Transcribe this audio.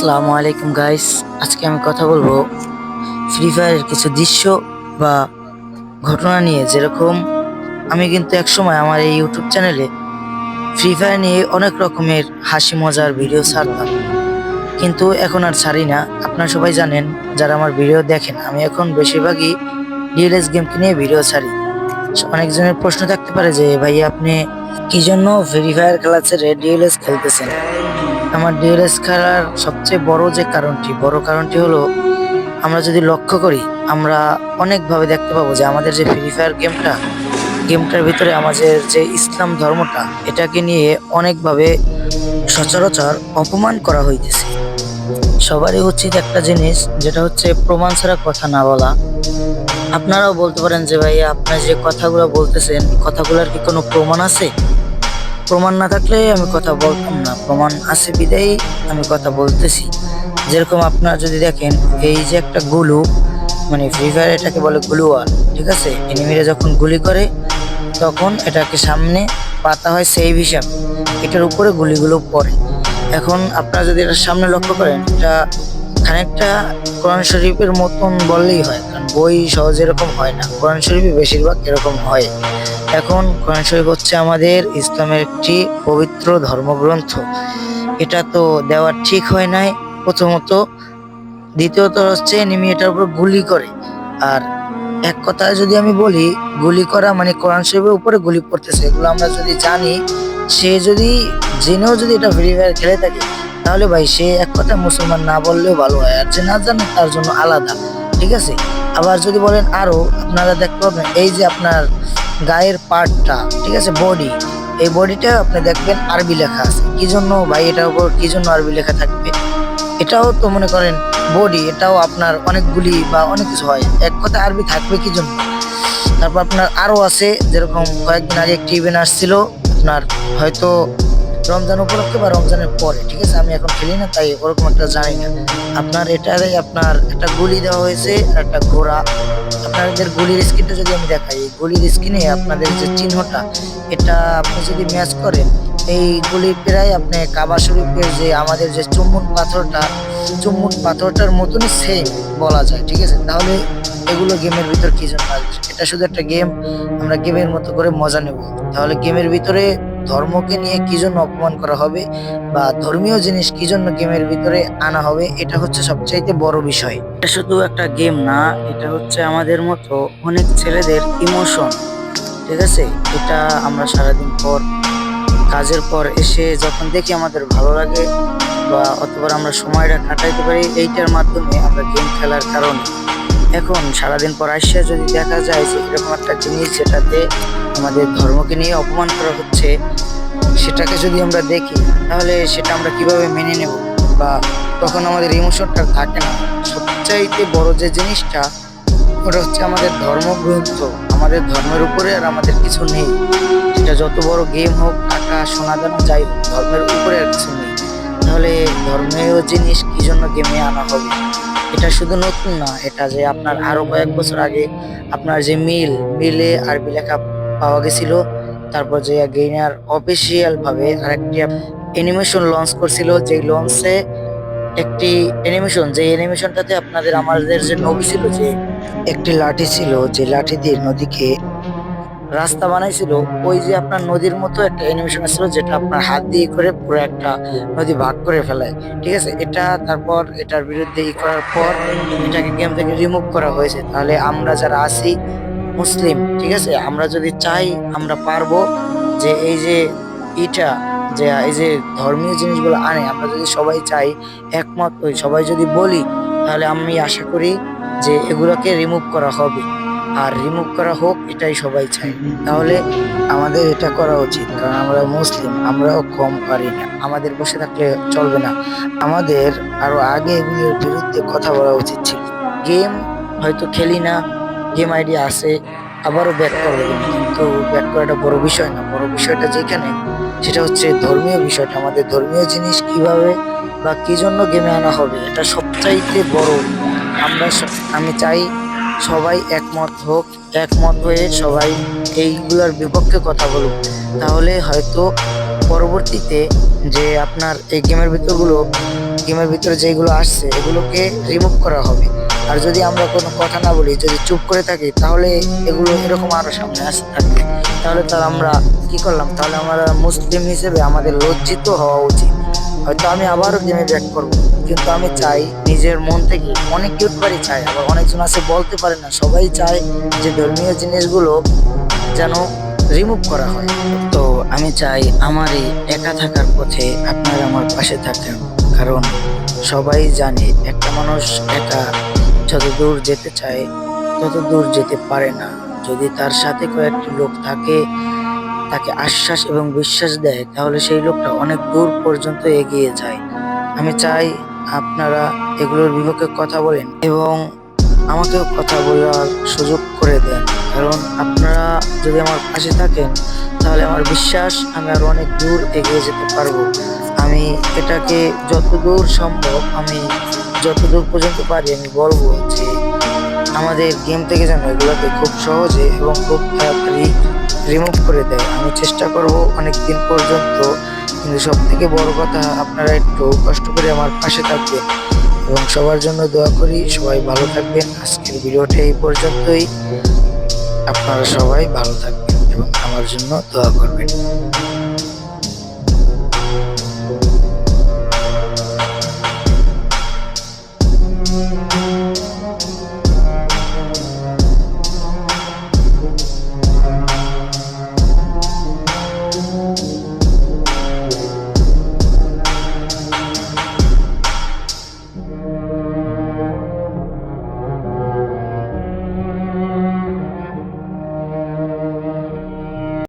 আসসালামু আলাইকুম গাইস। আজকে আমি কথা বলবো ফ্রি ফায়ারের কিছু দৃশ্য বা ঘটনা নিয়ে। যেরকম আমি কিন্তু একসময় আমার এই ইউটিউব চ্যানেলে ফ্রি ফায়ার নিয়ে অনেক রকমের হাসি মজার ভিডিও ছাড়তাম, কিন্তু এখন আর ছাড়ি না। আপনারা সবাই জানেন, যারা আমার ভিডিও দেখেন, আমি এখন বেশিরভাগই ডিএলএস গেমকে নিয়ে ভিডিও ছাড়ি। অনেকজনের প্রশ্ন থাকতে পারে যে ভাই, আপনি কি জন্য ফ্রি ফায়ার খেলা ছেড়ে ডিএলএস খেলতেছেন? আমার ডিএলএস খেলার সবচেয়ে বড় কারণটি হলো, আমরা যদি লক্ষ্য করি, আমরা অনেকভাবে দেখতে পাবো যে আমাদের যে ফ্রি ফায়ার গেমটার ভিতরে আমাদের যে ইসলাম ধর্মটা, এটাকে নিয়ে অনেকভাবে সচরাচর অপমান করা হইতেছে। সবারই উচিত একটা জিনিস, যেটা হচ্ছে প্রমাণ ছাড়া কথা না বলা। আপনারাও বলতে পারেন যে ভাই, আপনার যে কথাগুলো বলতেছেন, কথাগুলোর কি কোনো প্রমাণ আছে? প্রমাণ না থাকলে আমি কথা বলতাম না, প্রমাণ আছে বিদায়ী আমি কথা বলতেছি। যেরকম আপনারা যদি দেখেন, এই যে একটা গুলু, মানে ফ্রি ফায়ার এটাকে বলে গুলুয়াল, ঠিক আছে? এনিমিরা যখন গুলি করে তখন এটাকে সামনে পাতা হয় সেভ হিসাবে, এটার উপরে গুলিগুলো পড়ে। এখন আপনারা যদি এটার সামনে লক্ষ্য করেন, এটা খানিকটা কোরআন শরীফের মতন বললেই হয়, কারণ বই সহজে এরকম হয় না, কোরআন শরীফে বেশিরভাগ এরকম হয়। এখন কোরআন শরীফ হচ্ছে আমাদের ইসলামের একটি পবিত্র ধর্মগ্রন্থ, এটা তো দেওয়া ঠিক হয় নাই প্রথমত। দ্বিতীয়ত হচ্ছে এনিমি এটার উপর গুলি করে। আর এক কথায় যদি আমি বলি, গুলি করা মানে কোরআন শরীফের উপরে গুলি পড়তেছে, এগুলো আমরা যদি জানি, সে যদি জেনেও যদি এটা ফ্রি ফায়ার খেলে থাকে, তাহলে ভাই সে এক কথায় মুসলমান না বললেও ভালো হয়। আর যে না জানে তার জন্য আলাদা, ঠিক আছে? আবার যদি বলেন আরো, আপনারা দেখতে পাবেন এই যে আপনার গায়ের পার্টটা, ঠিক আছে, বডি, এই বডিটা আপনি দেখবেন আরবি লেখা আছে। কি জন্য ভাই এটার উপর কি জন্য আরবি লেখা থাকবে? এটাও তো মনে করেন বডি, এটাও আপনার অনেকগুলি বা অনেক কিছু হয়, এক কথা আরবি থাকবে কি জন্য? তারপর আপনার আরো আছে, যেরকম কয়েকদিন আগে একটি ইভেন্ট আসছিল আপনার, হয়তো রমজান উপলক্ষে বা রমজানের পরে, ঠিক আছে? আমি এখন খেলি না, তাই ওরকম একটা জানি না। আপনার এটারে আপনার একটা গুলি দেওয়া হয়েছে আর একটা ঘোড়া। আপনাদের গুলির স্ক্রিনটা যদি আমি দেখাই, এই গুলির স্ক্রিনে আপনাদের যে চিহ্নটা, এটা আপনি যদি ম্যাচ করেন, এই গুলি প্রায় আপনি কাবা শরীফের যে আমাদের যে চুম্বন পাথরটার মতনই সেম বলা যায়, ঠিক আছে? তাহলে এগুলো গেমের ভিতর কি জন্য আসবে? এটা শুধু একটা গেম, আমরা গেমের মতো করে মজা নেব। তাহলে গেমের ভিতরে ধর্মকে নিয়ে কি জন্য অপমান করা হবে, বা ধর্মীয় জিনিস কি জন্য গেমের ভিতরে আনা হবে? এটা হচ্ছে সবচাইতে বড় বিষয়। এটা শুধু একটা গেম না, এটা হচ্ছে আমাদের মতো অনেক ছেলেদের ইমোশন, ঠিক আছে? এটা আমরা সারাদিন পর, কাজের পর এসে যখন দেখি, আমাদের ভালো লাগে, বা অথবা আমরা সময়টা কাটাইতে পারি এইটার মাধ্যমে, আমরা গেম খেলার কারণে। এখন সারাদিন পর আসিয়া যদি দেখা যায় যে এরকম একটা জিনিস যেটাতে আমাদের ধর্মকে নিয়ে অপমান করা হচ্ছে, সেটাকে যদি আমরা দেখি, তাহলে সেটা আমরা কিভাবে মেনে নেব? বা তখন আমাদের ইমোশনটা থাকে না। সবচাইতে বড় যে জিনিসটা, ওটা হচ্ছে আমাদের ধর্মগ্রন্থ। আমাদের ধর্মের উপরে আর আমাদের কিছু নেই। সেটা যত বড় গেম হোক, টাকা সোনা দানা যাই হোক, ধর্মের উপরে আর কিছু নেই। তাহলে ধর্মীয় জিনিস কি জন্য গেমে আনা হবে? এটা শুধু নতুন না, এটা যে আপনার আরো কয়েক বছর আগে আপনার যে মিলে আরবি লেখা পাওয়া গেছিল। তারপর যে গেইনার অফিসিয়াল ভাবে আরেকটি অ্যানিমেশন লঞ্চ করছিল, যে লঞ্চে একটি অ্যানিমেশন, যে অ্যানিমেশনটাতে আপনাদের আমাদের যে নবী ছিল, যে একটি লাঠি ছিল, যে লাঠি দিয়ে নদীকে রাস্তা বানাইছিল। ওই যে আপনার নদীর মতো একটা অ্যানিমেশন ছিল, যেটা আপনার হাত দিয়ে করে পুরো একটা নদী ভাগ করে ফেলায়, ঠিক আছে? এটা তারপর এটার বিরুদ্ধে করার পর এটাকে গেম থেকে রিমুভ করা হয়েছে। তাহলে আমরা যারা আছি মুসলিম, ঠিক আছে, আমরা যদি চাই, আমরা পারবো যে এই যে এটা, যে এই যে ধর্মীয় জিনিসগুলো আনে, আমরা যদি সবাই চাই, একমত হই, সবাই যদি বলি, তাহলে আমি আশা করি যে এগুলোকে রিমুভ করা হবে। আর রিমুভ করা হোক, এটাই সবাই চাই। তাহলে আমাদের এটা করা উচিত, কারণ আমরা মুসলিম, আমরাও কম পারি না, আমাদের বসে থাকলে চলবে না। আমাদের আরো আগে এগুলোর বিরুদ্ধে কথা বলা উচিত ছিল। গেম হয়তো খেলি না, গেম আইডি আছে, আবারও ব্যাক করবো, কিন্তু ব্যাক করাটা বড় বিষয় না। বড় বিষয়টা যেখানে, সেটা হচ্ছে ধর্মীয় বিষয়টা। আমাদের ধর্মীয় জিনিস কিভাবে বা কি জন্য গেমে আনা হবে, এটা সবচাইতে বড়। আমি চাই সবাই একমত হোক, একমত হয়ে সবাই এইগুলোর বিপক্ষে কথা বলুক। তাহলে হয়তো পরবর্তীতে যে আপনার এই গেমের ভিতরে যেগুলো আসছে এগুলোকে রিমুভ করা হবে। আর যদি আমরা কোনো কথা না বলি, যদি চুপ করে থাকি, তাহলে এগুলো এরকম আরো সামনে আসতে থাকবে। তাহলে তার আমরা কি করলাম? তাহলে আমরা মুসলিম হিসেবে আমাদের লজ্জিত হওয়া উচিত। হয়তো আমি আবারও গেমে ব্যাক করব, কিন্তু আমি চাই নিজের মন থেকে, অনেক ইউটিউবারই চাই, আবার অনেকজন আছে বলতে পারে না, সবাই চায় যে ধর্মীয় জিনিসগুলো যেন রিমুভ করা হয়। তো আমি চাই আমার এই একা থাকার পথে আপনারা আমার পাশে থাকেন, কারণ সবাই জানে একটা মানুষ একা যত দূর যেতে চায় তত দূর যেতে পারে না। যদি তার সাথে কয়েকটি লোক থাকে, তাকে আশ্বাস এবং বিশ্বাস দেয়, তাহলে সেই লোকটা অনেক দূর পর্যন্ত এগিয়ে যায়। আমি চাই আপনারা এগুলোর বিপক্ষে কথা বলেন এবং আমাকেও কথা বলার সুযোগ করে দেন, কারণ আপনারা যদি আমার পাশে থাকেন তাহলে আমার বিশ্বাস আমি আরো অনেক দূর এগিয়ে যেতে পারবো। আমি এটাকে যতদূর সম্ভব, আমি যতদূর পর্যন্ত পারি আমি বলবো যে আমাদের গেম থেকে যেন এগুলোকে খুব সহজে এবং খুব তাড়াতাড়ি রিমুভ করে দেয়। আমি চেষ্টা করব অনেক দিন পর্যন্ত, কিন্তু সব থেকে বড় কথা আপনারা একটু কষ্ট করে আমার পাশে থাকবেন এবং সবার জন্য দোয়া করি। সবাই ভালো থাকবেন। আজকের ভিডিওটা এই পর্যন্তই। আপনারা সবাই ভালো থাকবেন এবং আমার জন্য দোয়া করবেন।